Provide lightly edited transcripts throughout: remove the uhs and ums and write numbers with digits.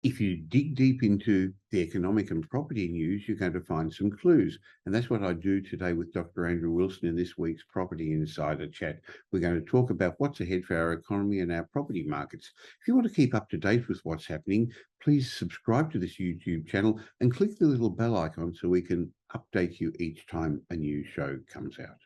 If you dig deep into the economic and property news, you're going to find some clues. And that's what I do today with Dr. Andrew Wilson in this week's Property Insider Chat. We're going to talk about what's ahead for our economy and our property markets. If you want to keep up to date with what's happening, please subscribe to this YouTube channel and click the little bell icon so we can update you each time a new show comes out.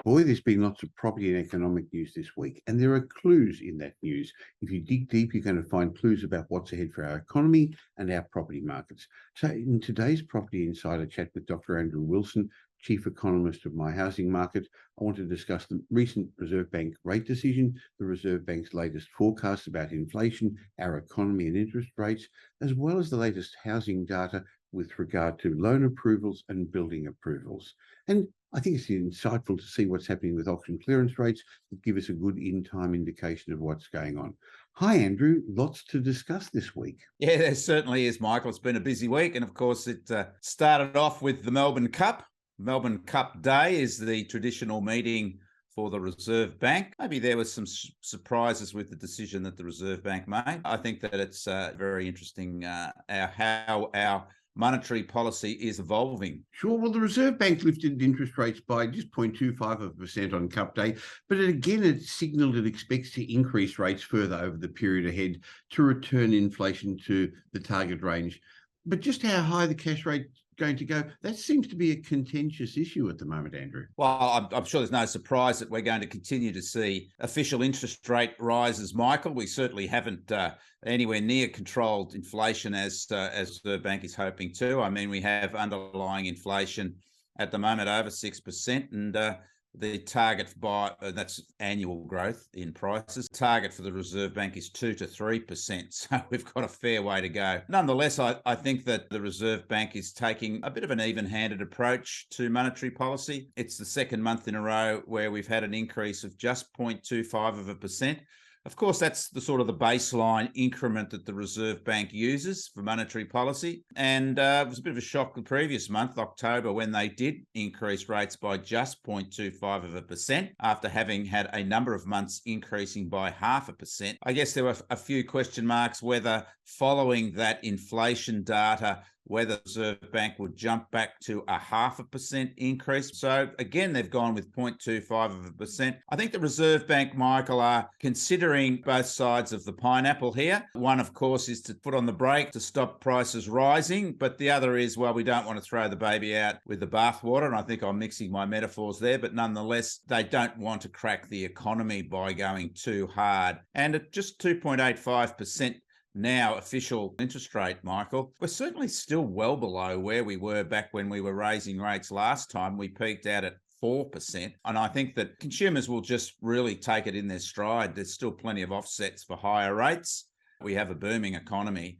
Boy, there's been lots of property and economic news this week, and there are clues in that news. If you dig deep, you're going to find clues about what's ahead for our economy and our property markets. So in today's Property Insider Chat with Dr. Andrew Wilson, Chief Economist of My Housing Market, I want to discuss the recent Reserve Bank rate decision, the Reserve Bank's latest forecasts about inflation, our economy and interest rates, as well as the latest housing data with regard to loan approvals and building approvals. And I think it's insightful to see what's happening with auction clearance rates that give us a good in-time indication of what's going on. Hi, Andrew. Lots to discuss this week. Yeah, there certainly is, Michael. It's been a busy week. And of course, it started off with the Melbourne Cup. Melbourne Cup Day is the traditional meeting for the Reserve Bank. Maybe there was some surprises with the decision that the Reserve Bank made. I think that it's very interesting how our monetary policy is evolving. Sure. Well, the Reserve Bank lifted interest rates by just 0.25% on Cup Day, but it signalled it expects to increase rates further over the period ahead to return inflation to the target range. But just how high the cash rate going to go, that seems to be a contentious issue at the moment, Andrew. Well, I'm sure there's no surprise that we're going to continue to see official interest rate rises, Michael. We certainly haven't anywhere near controlled inflation as the bank is hoping to. I mean, we have underlying inflation at the moment over 6%, and the target that's annual growth in prices. Target for the Reserve Bank is 2 to 3%. So we've got a fair way to go. Nonetheless, I think that the Reserve Bank is taking a bit of an even-handed approach to monetary policy. It's the second month in a row where we've had an increase of just 0.25%. Of course, that's the sort of the baseline increment that the Reserve Bank uses for monetary policy. And it was a bit of a shock the previous month, October, when they did increase rates by just 0.25% after having had a number of months increasing by 0.5%. I guess there were a few question marks whether following that inflation data, whether the Reserve Bank would jump back to a 0.5% increase. So again, they've gone with 0.25%. I think the Reserve Bank, Michael, are considering both sides of the pineapple here. One, of course, is to put on the brake to stop prices rising, but the other is, well, we don't want to throw the baby out with the bathwater, and I think I'm mixing my metaphors there, but nonetheless, they don't want to crack the economy by going too hard. And at just 2.85%, now official interest rate, Michael, we're certainly still well below where we were back when we were raising rates last time. We peaked out at 4%. And I think that consumers will just really take it in their stride. There's still plenty of offsets for higher rates. We have a booming economy,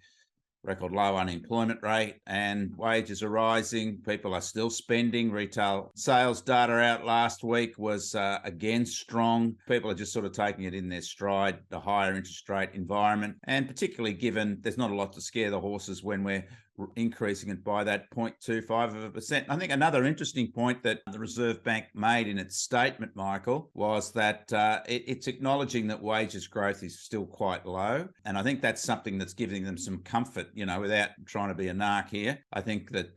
record low unemployment rate, and wages are rising. People are still spending. Retail sales data out last week was again strong. People are just sort of taking it in their stride, the higher interest rate environment, and particularly given there's not a lot to scare the horses when we're increasing it by that 0.25%. I think another interesting point that the Reserve Bank made in its statement, Michael, was that it's acknowledging that wages growth is still quite low. And I think that's something that's giving them some comfort, without trying to be a narc here. I think that,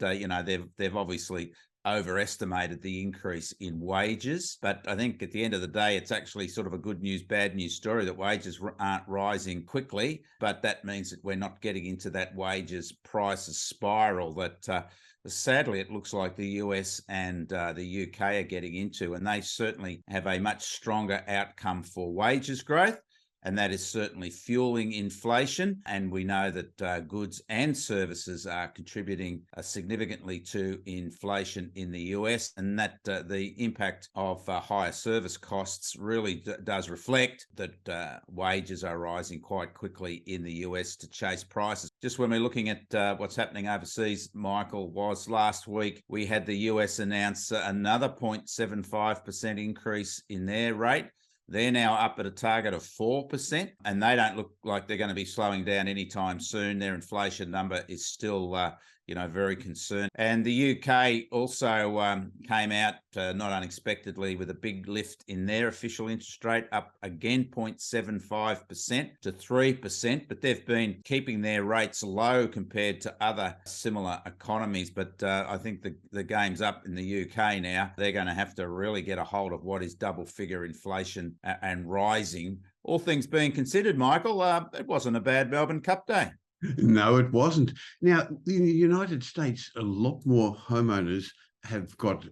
they've obviously overestimated the increase in wages. But I think at the end of the day, it's actually sort of a good news, bad news story that wages aren't rising quickly. But that means that we're not getting into that wages prices spiral that sadly it looks like the US and the UK are getting into. And they certainly have a much stronger outcome for wages growth. And that is certainly fueling inflation. And we know that goods and services are contributing significantly to inflation in the US, and that the impact of higher service costs really does reflect that wages are rising quite quickly in the US to chase prices. Just when we're looking at what's happening overseas, Michael, was last week we had the US announce another 0.75% increase in their rate. They're now up at a target of 4%, and they don't look like they're going to be slowing down anytime soon. Their inflation number is still very concerned. And the UK also came out not unexpectedly with a big lift in their official interest rate, up again 0.75% to 3%. But they've been keeping their rates low compared to other similar economies. But I think the game's up in the UK now. They're going to have to really get a hold of what is double-figure inflation and rising. All things being considered, Michael, it wasn't a bad Melbourne Cup day. No, it wasn't. Now, in the United States, a lot more homeowners have got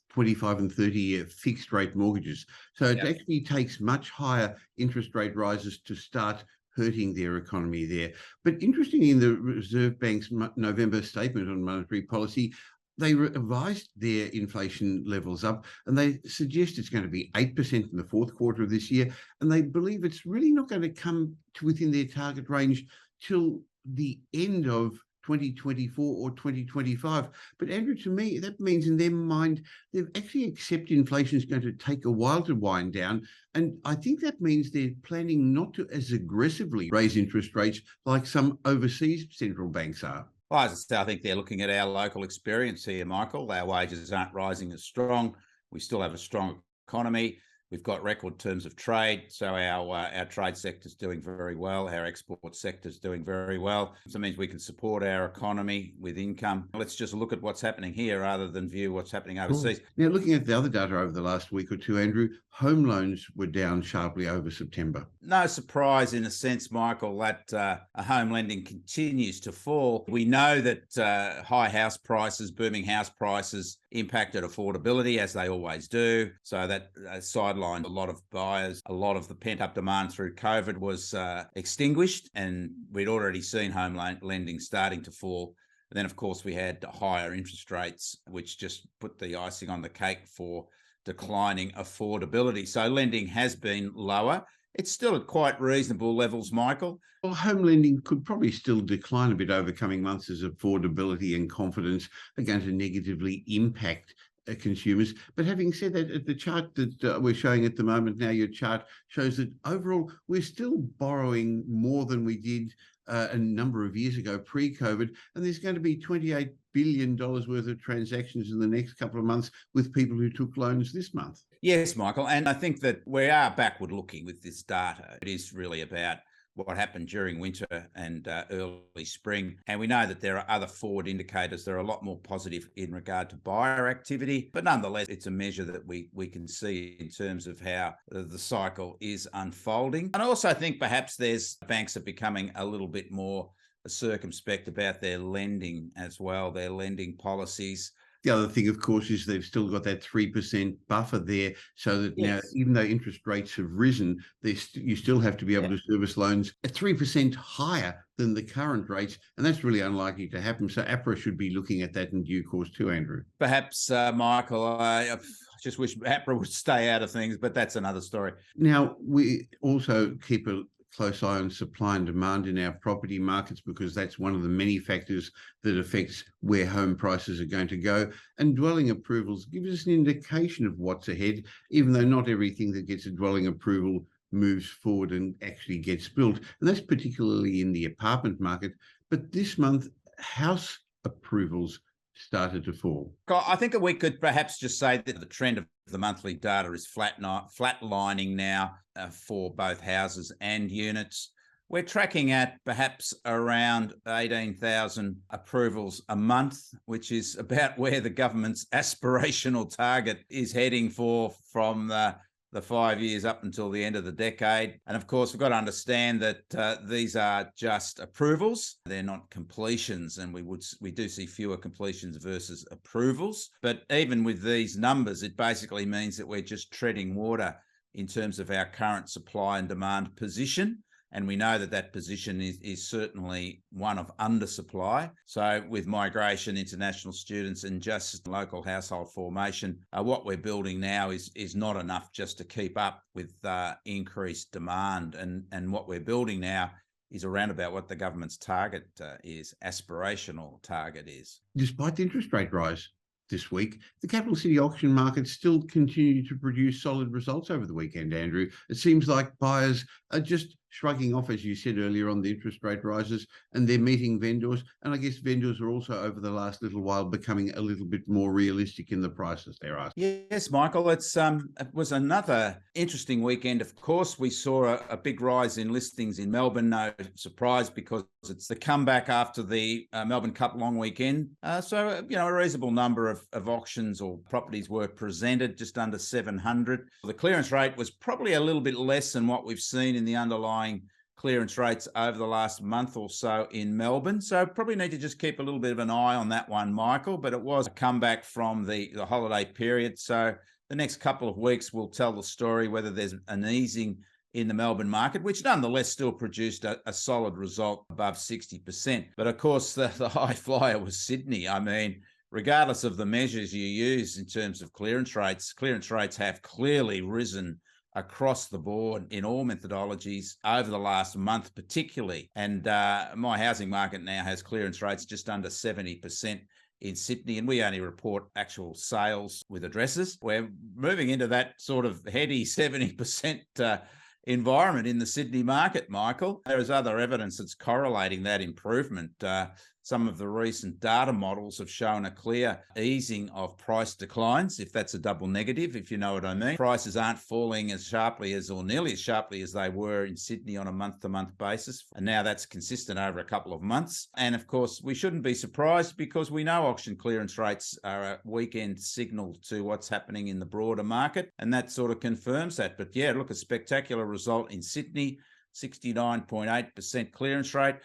25 and 30-year fixed rate mortgages. So it actually takes much higher interest rate rises to start hurting their economy there. But interestingly, in the Reserve Bank's November statement on monetary policy, they revised their inflation levels up, and they suggest it's going to be 8% in the fourth quarter of this year. And they believe it's really not going to come to within their target range till the end of 2024 or 2025. But Andrew, to me, that means in their mind, they've actually accepted inflation is going to take a while to wind down. And I think that means they're planning not to as aggressively raise interest rates like some overseas central banks are. Well, as I say, I think they're looking at our local experience here, Michael. Our wages aren't rising as strong. We still have a strong economy. We've got record terms of trade, so our trade sector is doing very well. Our export sector is doing very well. So it means we can support our economy with income. Let's just look at what's happening here rather than view what's happening overseas. Now, looking at the other data over the last week or two, Andrew, home loans were down sharply over September. No surprise in a sense, Michael, that home lending continues to fall. We know that high house prices, booming house prices, impacted affordability as they always do. So that sidelined a lot of buyers. A lot of the pent-up demand through COVID was extinguished, and we'd already seen home lending starting to fall. And then, of course, we had higher interest rates, which just put the icing on the cake for declining affordability. So lending has been lower. It's still at quite reasonable levels, Michael. Well, home lending could probably still decline a bit over coming months as affordability and confidence are going to negatively impact consumers. But having said that, the chart that we're showing at the moment now, your chart shows that overall we're still borrowing more than we did a number of years ago pre-COVID, and there's going to be $28 billion worth of transactions in the next couple of months with people who took loans this month. Yes, Michael, and I think that we are backward looking with this data. It is really about what happened during winter and early spring. And we know that there are other forward indicators that are a lot more positive in regard to buyer activity. But nonetheless, it's a measure that we can see in terms of how the cycle is unfolding. And I also think perhaps banks are becoming a little bit more circumspect about their lending as well, their lending policies. The other thing, of course, is they've still got that 3% buffer there, so that now, even though interest rates have risen, you still have to be able to service loans at 3% higher than the current rates, and that's really unlikely to happen. So APRA should be looking at that in due course too, Andrew. Perhaps, Michael, I just wish APRA would stay out of things, but that's another story. Now, we also keep a close eye on supply and demand in our property markets, because that's one of the many factors that affects where home prices are going to go. And dwelling approvals gives us an indication of what's ahead, even though not everything that gets a dwelling approval moves forward and actually gets built. And that's particularly in the apartment market. But this month, house approvals started to fall. I think that we could perhaps just say that the trend of the monthly data is flatlining now for both houses and units. We're tracking at perhaps around 18,000 approvals a month, which is about where the government's aspirational target is heading from the 5 years up until the end of the decade. And of course, we've got to understand that these are just approvals. They're not completions, and we do see fewer completions versus approvals. But even with these numbers, it basically means that we're just treading water in terms of our current supply and demand position. And we know that position is certainly one of undersupply. So with migration, international students, and just local household formation, what we're building now is not enough just to keep up with increased demand. And what we're building now is around about what the government's target aspirational target is. Despite the interest rate rise this week, the capital city auction market still continued to produce solid results over the weekend, Andrew. It seems like buyers are just shrugging off, as you said earlier, on the interest rate rises, and they're meeting vendors. And I guess vendors are also over the last little while becoming a little bit more realistic in the prices they're asking. Yes, Michael, it was another interesting weekend. Of course, we saw a big rise in listings in Melbourne. No surprise, because it's the comeback after the Melbourne Cup long weekend. So, a reasonable number of auctions or properties were presented, just under 700. The clearance rate was probably a little bit less than what we've seen in the underlying clearance rates over the last month or so in Melbourne. So probably need to just keep a little bit of an eye on that one, Michael, but it was a comeback from the holiday period. So the next couple of weeks will tell the story whether there's an easing in the Melbourne market, which nonetheless still produced a solid result above 60%. But of course, the high flyer was Sydney. I mean, regardless of the measures you use in terms of clearance rates have clearly risen across the board in all methodologies over the last month particularly. And My Housing Market now has clearance rates just under 70% in Sydney, and we only report actual sales with addresses. We're moving into that sort of heady 70% environment in the Sydney market, Michael. There is other evidence that's correlating that improvement. Some of the recent data models have shown a clear easing of price declines, if that's a double negative, if you know what I mean. Prices aren't falling as sharply as, or nearly as sharply as they were in Sydney on a month-to-month basis. And now that's consistent over a couple of months. And of course, we shouldn't be surprised, because we know auction clearance rates are a weekend signal to what's happening in the broader market. And that sort of confirms that. But yeah, look, a spectacular result in Sydney, 69.8% clearance rate.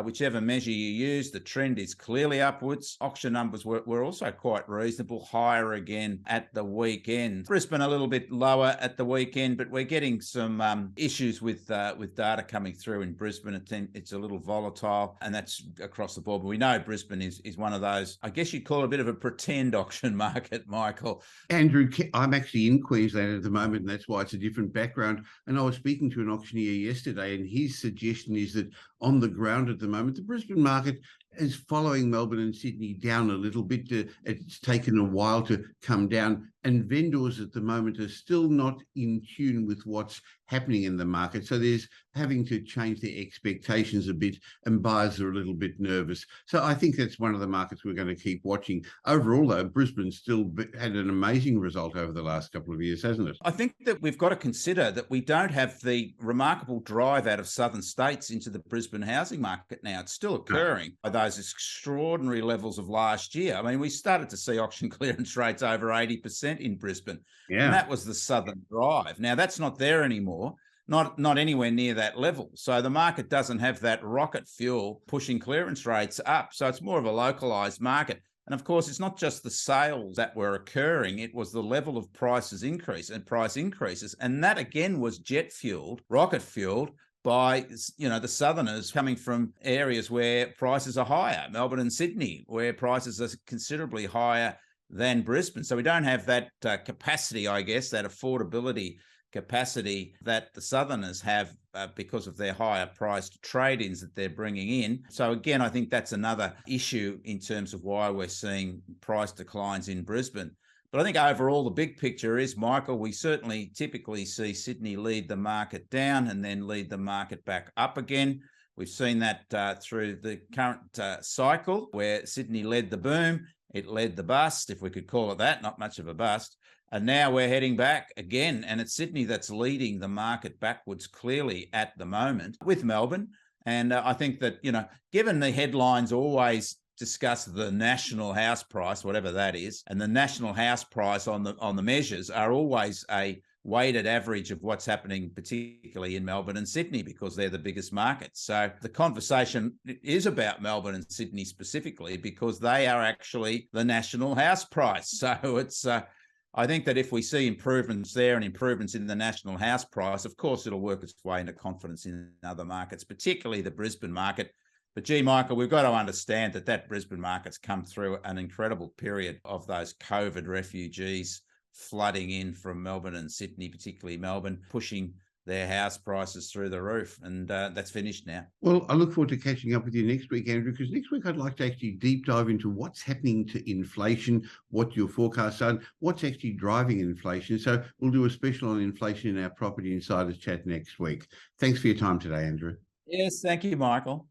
Whichever measure you use, the trend is clearly upwards. Auction numbers were also quite reasonable, higher again at the weekend. Brisbane a little bit lower at the weekend, but we're getting some issues with data coming through in Brisbane. It's a little volatile, and that's across the board. But we know Brisbane is one of those, I guess you'd call it a bit of a pretend auction market, Michael. Andrew, I'm actually in Queensland at the moment, and that's why it's a different background. And I was speaking to an auctioneer yesterday, and his suggestion is that on the ground at the moment, the Brisbane market is following Melbourne and Sydney down a little bit. It's taken a while to come down, and vendors at the moment are still not in tune with what's happening in the market. So there's having to change their expectations a bit, and buyers are a little bit nervous. So I think that's one of the markets we're going to keep watching. Overall, though, Brisbane still had an amazing result over the last couple of years, hasn't it? I think that we've got to consider that we don't have the remarkable drive out of southern states into the Brisbane housing market now. It's still occurring by those extraordinary levels of last year. I mean, we started to see auction clearance rates over 80% in Brisbane. Yeah. And that was the southern drive. Now, that's not there anymore. Not anywhere near that level. So the market doesn't have that rocket fuel pushing clearance rates up. So it's more of a localized market. And of course, it's not just the sales that were occurring. It was the level of price increases. And that again was jet fueled, rocket fueled by, the southerners coming from areas where prices are higher, Melbourne and Sydney, where prices are considerably higher than Brisbane. So we don't have that capacity, I guess, that affordability capacity that the southerners have because of their higher priced trade-ins that they're bringing in. So again, I think that's another issue in terms of why we're seeing price declines in Brisbane. But I think overall, the big picture is, Michael, we certainly typically see Sydney lead the market down and then lead the market back up again. We've seen that through the current cycle, where Sydney led the boom, it led the bust, if we could call it that, not much of a bust. And now we're heading back again, and it's Sydney that's leading the market backwards clearly at the moment with Melbourne. And I think that, given the headlines always discuss the national house price, whatever that is, and the national house price on the measures are always a weighted average of what's happening, particularly in Melbourne and Sydney, because they're the biggest markets. So the conversation is about Melbourne and Sydney specifically, because they are actually the national house price. So it's I think that if we see improvements there and improvements in the national house price, of course, it'll work its way into confidence in other markets, particularly the Brisbane market. But gee, Michael, we've got to understand that Brisbane market's come through an incredible period of those COVID refugees flooding in from Melbourne and Sydney, particularly Melbourne, pushing their house prices through the roof. And that's finished now. Well, I look forward to catching up with you next week, Andrew, because next week I'd like to actually deep dive into what's happening to inflation, what your forecasts are, what's actually driving inflation. So we'll do a special on inflation in our Property Insiders chat next week. Thanks for your time today, Andrew. Yes, thank you, Michael.